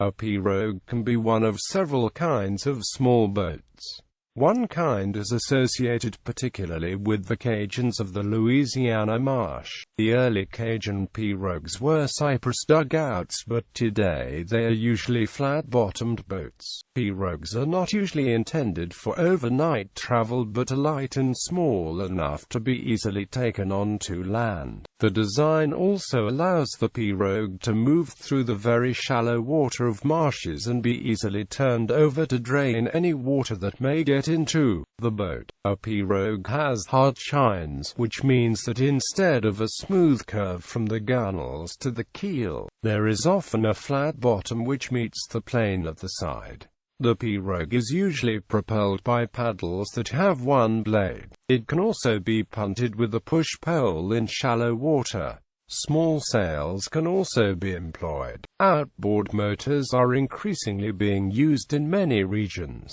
A pirogue can be one of several kinds of small boats. One kind is associated particularly with the Cajuns of the Louisiana marsh. The early Cajun pirogues were cypress dugouts, but today they are usually flat-bottomed boats. Pirogues are not usually intended for overnight travel but are light and small enough to be easily taken onto land. The design also allows the pirogue to move through the very shallow water of marshes and be easily turned over to drain any water that may get into the boat. A pirogue has hard chines, which means that instead of a smooth curve from the gunwales to the keel, there is often a flat bottom which meets the plane of the side. The pirogue is usually propelled by paddles that have one blade. It can also be punted with a push-pole in shallow water. Small sails can also be employed. Outboard motors are increasingly being used in many regions.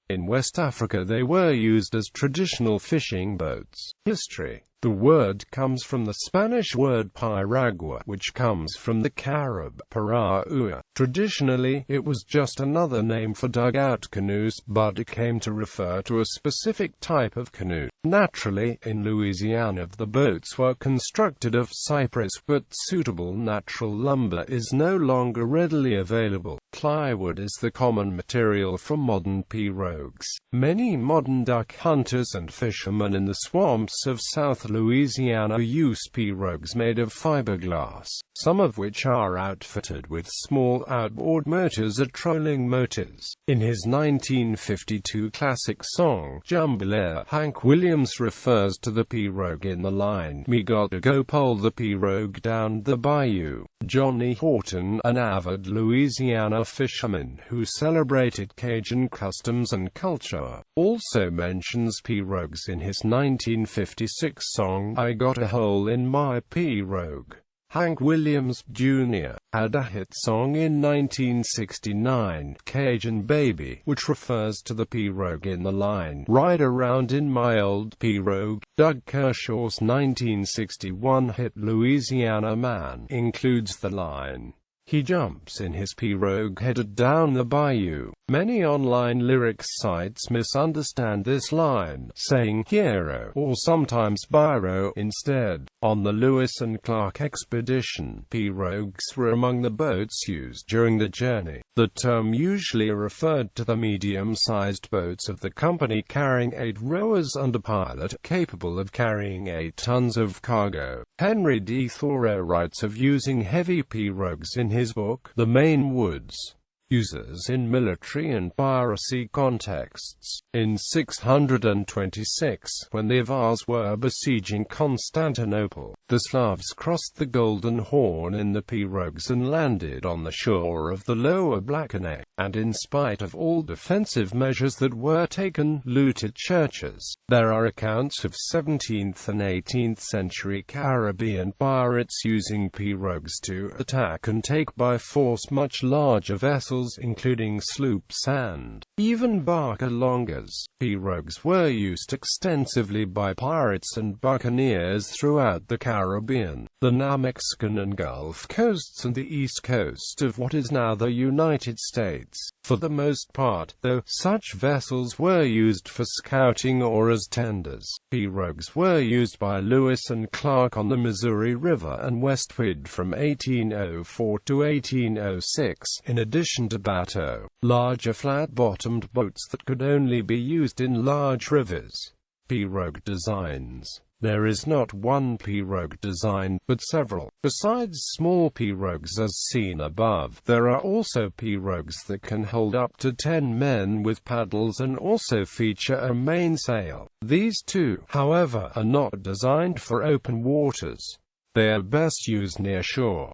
In West Africa they were used as traditional fishing boats. History. The word comes from the Spanish word Pirogue, which comes from the Carib Pirogue. Traditionally, it was just another name for dugout canoes, but it came to refer to a specific type of canoe. Naturally, in Louisiana the boats were constructed of cypress, but suitable natural lumber is no longer readily available. Plywood is the common material for modern pirogues. Many modern duck hunters and fishermen in the swamps of South Louisiana use pirogues made of fiberglass, some of which are outfitted with small outboard motors or trolling motors. In his 1952 classic song, Jambalaya, Hank Williams refers to the pirogue in the line, "Me gotta go pole the pirogue down the bayou." Johnny Horton, an avid Louisiana fisherman who celebrated Cajun customs and culture, also mentions pirogues in his 1956 song, "I Got a Hole in My Pirogue." Hank Williams, Jr., had a hit song in 1969, "Cajun Baby," which refers to the pirogue in the line, "Ride Around in My Old Pirogue." Doug Kershaw's 1961 hit "Louisiana Man" includes the line, "He jumps in his pirogue headed down the bayou." Many online lyrics sites misunderstand this line, saying hero or sometimes biro instead. On the Lewis and Clark expedition, pirogues were among the boats used during the journey. The term usually referred to the medium-sized boats of the company carrying 8 rowers and a pilot, capable of carrying 8 tons of cargo. Henry D. Thoreau writes of using heavy pirogues in his book, The Maine Woods. Uses in military and piracy contexts. In 626, when the Avars were besieging Constantinople, the Slavs crossed the Golden Horn in the pirogues and landed on the shore of the lower Blackneck, and in spite of all defensive measures that were taken, looted churches. There are accounts of 17th and 18th century Caribbean pirates using pirogues to attack and take by force much larger vessels, including sloops and even barca-longas. Pirogues were used extensively by pirates and buccaneers throughout the Caribbean, the now Mexican and Gulf coasts, and the east coast of what is now the United States. For the most part, though, such vessels were used for scouting or as tenders. Pirogues were used by Lewis and Clark on the Missouri River and westward from 1804 to 1806, in addition to bateaux, larger flat-bottomed boats that could only be used in large rivers. Pirogue designs. There is not one pirogue design, but several. Besides small pirogues as seen above, there are also pirogues that can hold up to 10 men with paddles and also feature a mainsail. These two, however, are not designed for open waters. They are best used near shore.